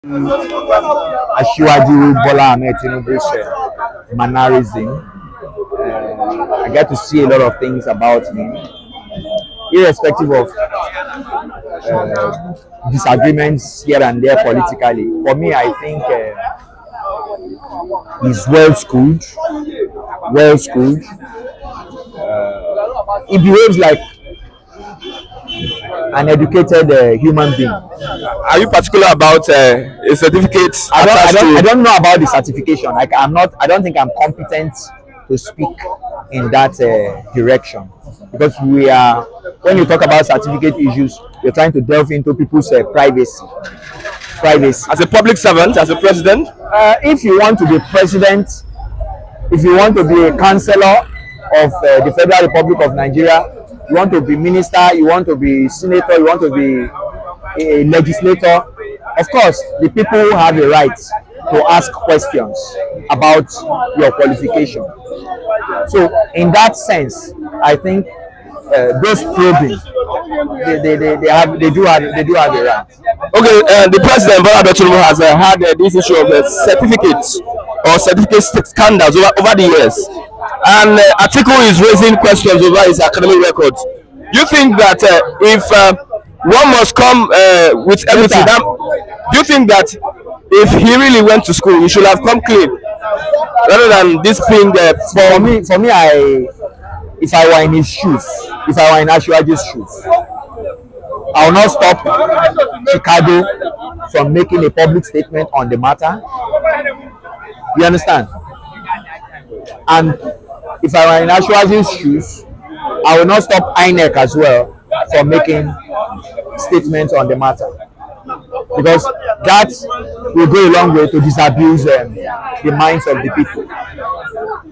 Asiwaju Bola Ahmed Tinubu's mannerism. I get to see a lot of things about him, irrespective of disagreements here and there politically. For me, I think he's well schooled. He behaves like an educated human being. Are you particular about a certificate? I don't know about the certification. I don't think I'm competent to speak in that direction, because when you talk about certificate issues, you're trying to delve into people's privacy. As a public servant, as a president, if you want to be president, if you want to be a councillor of the Federal Republic of Nigeria, you want to be minister, you want to be senator, you want to be a legislator, of course, the people have a right to ask questions about your qualification. So, in that sense, I think those probing, they do have a right. Okay, the president Bola Ahmed Tinubu has had this issue of certificates or certificate scandals over the years, and Atiku is raising questions over his academic records. Do you think that if one must come with everything, do you think that if he really went to school, he should have come clean rather than this being for me, if I were in his shoes, if I were in Asiwaju's shoes, I will not stop Chicago from making a public statement on the matter. You understand? And if I were in Asiwaju's shoes, I will not stop INEC as well from making statements on the matter, because that will go a long way to disabuse the minds of the people.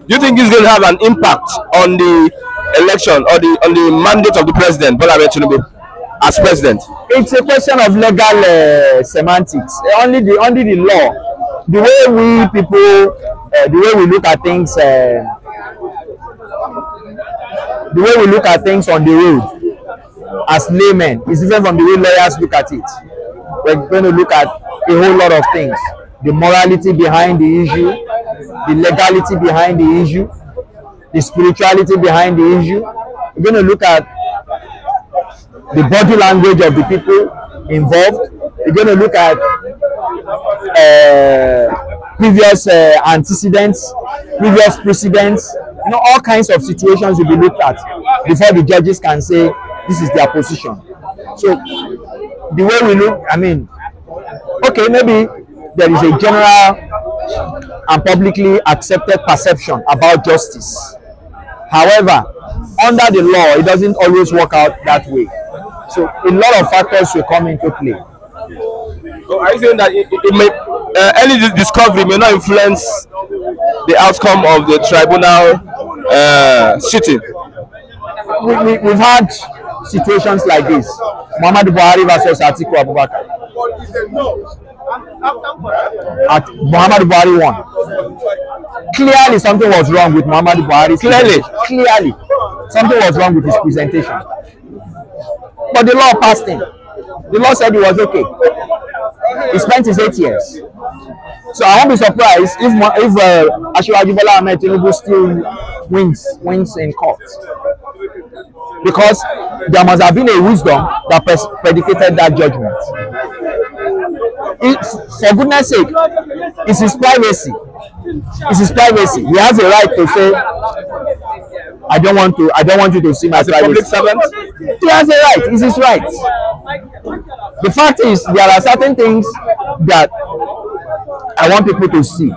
Do you think it's going to have an impact on the election or on the mandate of the president Bola Ahmed Tinubu as president? It's a question of legal semantics. Only the law, the way we people, the way we look at things, the way we look at things on the road as laymen is different from the way lawyers look at it. We're going to look at a whole lot of things: the morality behind the issue, the legality behind the issue, the spirituality behind the issue. We're going to look at the body language of the people involved. We're going to look at previous antecedents, previous precedents. You know, all kinds of situations will be looked at before the judges can say this is their position. So the way we look, I mean, okay, maybe there is a general and publicly accepted perception about justice. However, under the law, it doesn't always work out that way. So a lot of factors will come into play. So are you saying that it may, any discovery may not influence the outcome of the tribunal sitting? We've had situations like this. Muhammadu Buhari versus Atiku Abubakar. Muhammadu Buhari won. Clearly, something was wrong with Muhammadu Buhari. Clearly, something was wrong with his presentation. But the law passed him. The law said he was okay. He spent his 8 years. So I won't be surprised if Asiwaju Bola Ahmed Tinubu still wins in court, because there must have been a wisdom that predicated that judgment. For goodness sake, it's his privacy. It's his privacy. He has a right to say, I don't want you to see my privacy. Public servant? He has a right. It's his right. The fact is, there are certain things that I want people to see.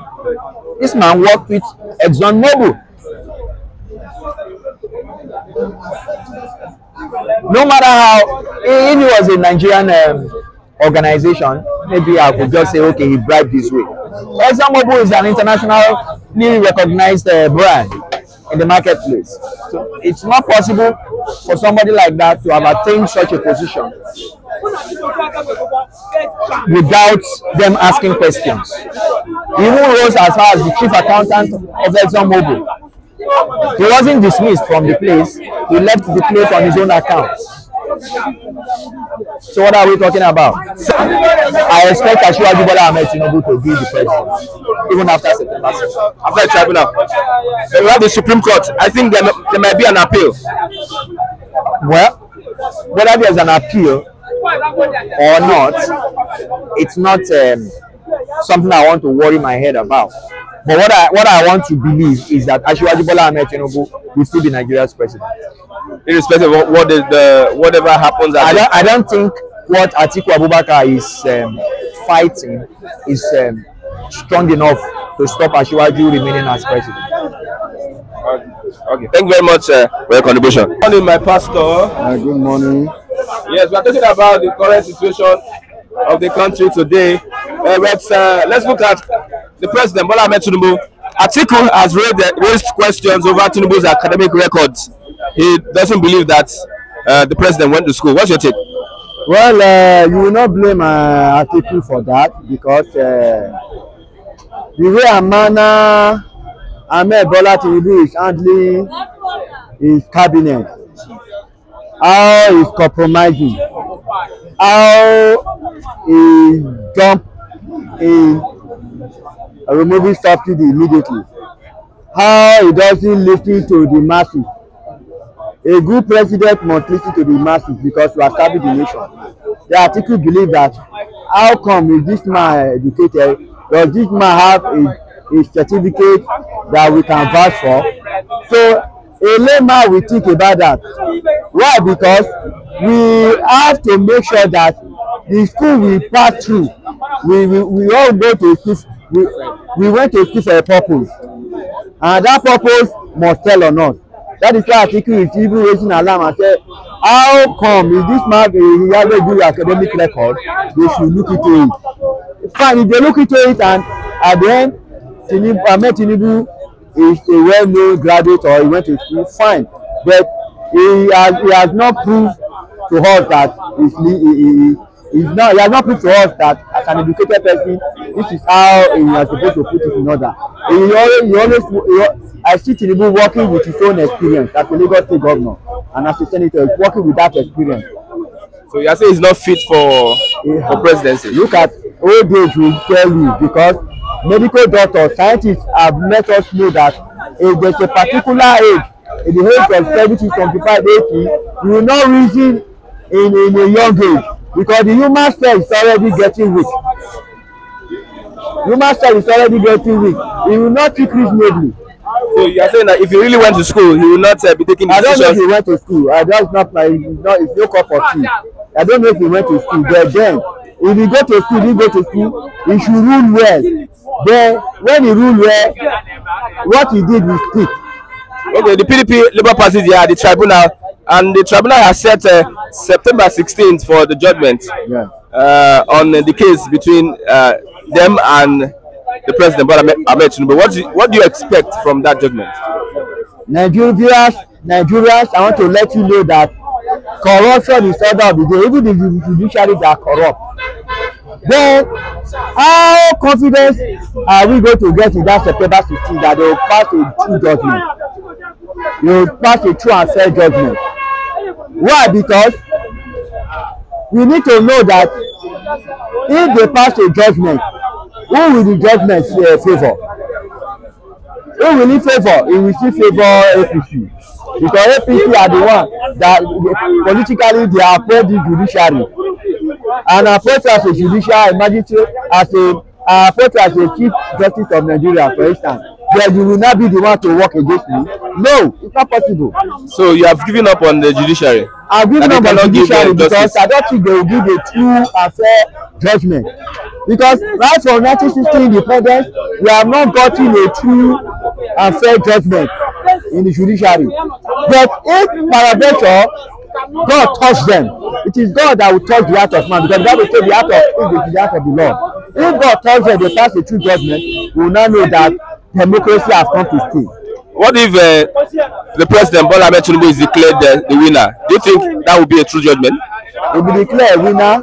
This man worked with ExxonMobil. No matter how, if it was a Nigerian organization, maybe I could just say, okay, he bribed his way. ExxonMobil is an internationally recognized brand in the marketplace. So it's not possible for somebody like that to have attained such a position without them asking questions. He even rose as far as the chief accountant of ExxonMobil. He wasn't dismissed from the place. He left the place on his own account. So what are we talking about? I expect Asiwaju Bola Ahmed Tinubu to be the president, even after September 6th. After the tribunal, we have the Supreme Court. I think there might be an appeal. Well, whether there's an appeal or not, it's not something I want to worry my head about. But what I want to believe is that Asiwaju Bola Ahmed Tinubu will still be Nigeria's president, irrespective of whatever happens. I don't think what Atiku Abubakar is fighting is strong enough to stop Asiwaju remaining as president. Okay. Thank you very much for your contribution. Good morning, my pastor. Good morning. Yes, we are talking about the current situation of the country today. Let's look at the president, Bola Ahmed Tinubu. Atiku has raised questions over Tinubu's academic records. He doesn't believe that the president went to school. What's your take? Well, you will not blame Atiku for that, because the way and manner Ahmed Bola Tinubu is handling his cabinet, how he's compromising, how he jumped in removing subsidy immediately, how he doesn't listen to the masses. A good president must listen to the masses because we establish the nation. The article believe that how come is this man educated? Does this man have a certificate that we can vouch for? So a layman will think about that. Why? Because we have to make sure that the school we pass through, we all go to school. We went to school for a purpose, and that purpose must tell on us. That is why Atiku is even raising alarm and say, how come is this man he has a good academic record? They should look into it. Fine, if they look into it, and at the end Ahmed Tinubu is a well-known graduate or he went to school, fine, but he has not proved to us that he has not proved to us that as an educated person this is how he is supposed to put it in order. I see Tinubu working with his own experience as a Lagos State governor and as a senator, working with that experience. So you are saying he's not fit for presidency? Look at old age will tell you, because medical doctors, scientists have let us know that if there's a particular age, in the age of 70, 75, 80, you will not reason in a young age, because the human cell is already getting weak. Human cell is already getting weak. He will not think reasonably. So you are saying that if he really went to school, he will not be taking decisions? I don't know if he went to school. It's no cup of tea. I don't know if he went to school. But then, if he go to school, he should rule well. Then, when he rule well, what he did will stick. Okay, the PDP Labour Party they are the tribunal, and the tribunal has set September 16th for the judgment on the case between them and the president, Bola Ahmed Tinubu. What do you expect from that judgment? Nigerians, I want to let you know that corruption is order of the day. Even the judiciary, they are corrupt. Then, how confident are we going to get in that September 16th that they will pass a true judgment? They will pass a true and fair judgment. Why? Because we need to know that if they pass a judgment, who will the judgment favor? Who will it favor? It will still favor APC, because APC are the one that politically they are approach the judiciary, and approach as a judicial magistrate, approach as a chief justice of Nigeria, for instance. Then you will not be the one to work against me. No, it's not possible. So you have given up on the judiciary? I've given up on the judiciary because I don't think they will give a true and fair judgment. Because right from 1960 independence, we have not gotten a true and fair judgment in the judiciary. But if paraventure, God touch them, it is God that will touch the heart of man, because the Bible says the heart of king is the heart of the Lord. If God touch them, they pass a true judgment, we will now know that democracy has come to stay. What if the president Bola Ahmed Tinubu is declared the winner? Do you think that would be a true judgment? If we declare a winner,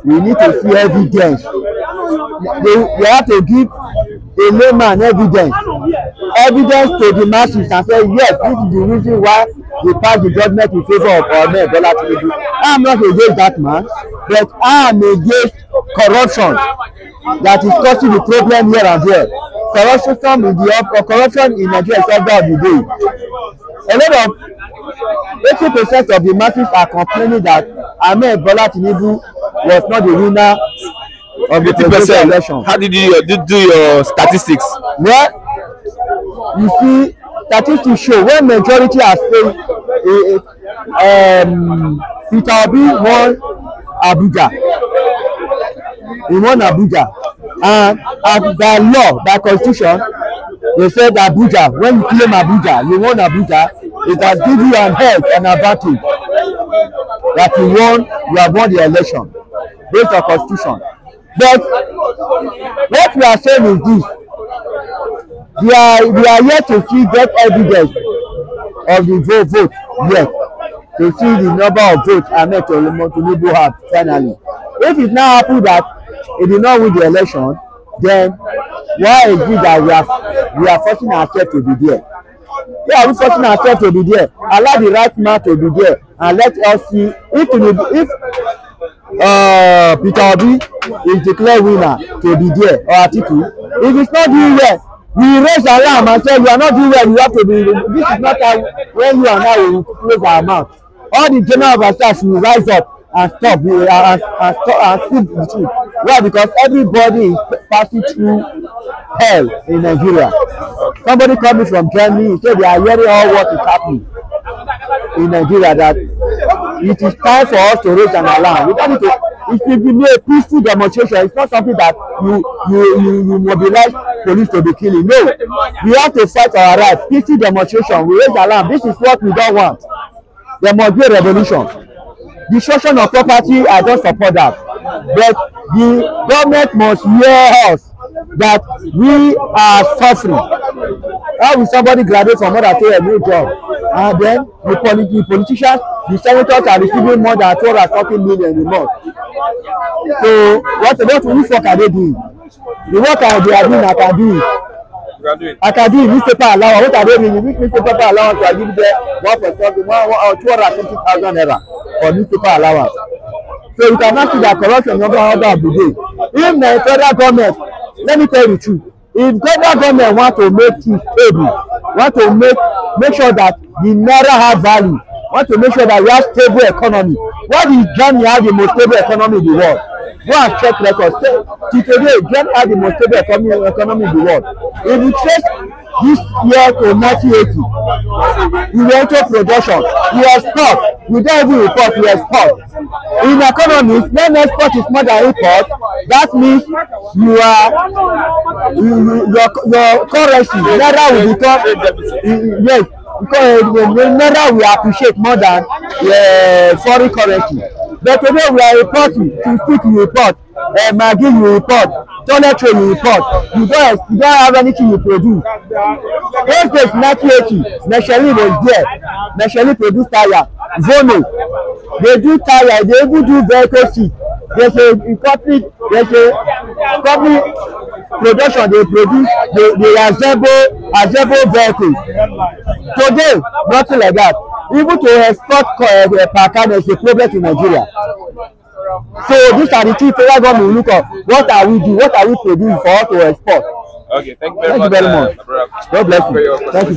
we need to see evidence. They have to give a layman evidence to the masses and say, yes, this is the reason why they pass the judgment in favor of Ahmed Bola Tinubu. I am not against that man, but I am against corruption that is causing the problem here and there. Corruption in Nigeria is order of the day. A lot of 80% of the masses are complaining that Ahmed Bola Tinubu was not the winner of the presidential election. How did you do your statistics? Well, you see, statistics show when majority are saying Peter Obi won Abuja. He won Abuja, and by law, by constitution, they said Abuja, when you claim Abuja, you won Abuja, it has given you an edge, an advantage that you have won the election based on constitution. But what we are saying is this: we are yet to see get evidence of the vote yet to see the number of votes Ahmed Tinubu have finally. If it now happen that he did not win the election, then why is it that we are forcing ourselves to be there? Yeah, we forcing ourselves to be there. Allow the right man to be there, and let us see if Peter Obi is declared winner to be there, or Atiku. If it's not doing well, we raise alarm and say you are not doing well, you have to be. This is not time when you and I will close our mouth. All the general officers should rise up and stop and speak the truth. Why? Because everybody is passing through hell in Nigeria. Somebody coming from Germany, he said they are hearing all what is happening in Nigeria, that it is time for us to raise an alarm. We don't need to. It will be a peaceful demonstration. It's not something that you mobilize police to be killing. No, we have to fight our rights. Peaceful demonstration. We raise alarm. This is what we don't want. There must be a revolution. Destruction of property, I don't support that. But the government must hear us that we are suffering. How will somebody graduate from other to a new job? And then the politicians, the senators are receiving more than 240 million a month. So which work are they doing? The work they are doing, I can do it. I can do newspaper allowance. What are they doing? Which newspaper allowance I give them 250,000 naira for newspaper allowance. So you cannot see that corruption number order of the day. If the federal government, let me tell you the truth, if federal government want to make things stable, want to make sure that the naira have value, want to make sure that we have stable economy. Why did Germany have the most stable economy in the world? Go and check records. Till today, Germany has the most stable economy in the world. If you trace this year to 1980, we went to production, we export, we don't even report, we export. In economies, when export is more than import, that means your currency, naira will become, yes, because the naira will appreciate more than foreign currency. But today we are reporting, toothpick you report, Maggi you report, toiletry you report. You don't have anything you produce. Those days 1980, Michelin was there. Michelin produced tire. Vono, they do tire, they even do vehicle seat. There's a company production, they produce, they assemble vehicles. Today, nothing like that. Even to export Pakistan is a problem in Nigeria. So these are the two federal government will look at. What are we doing? What are we producing for us to export? Okay, thank you very much. God bless you. Thank you.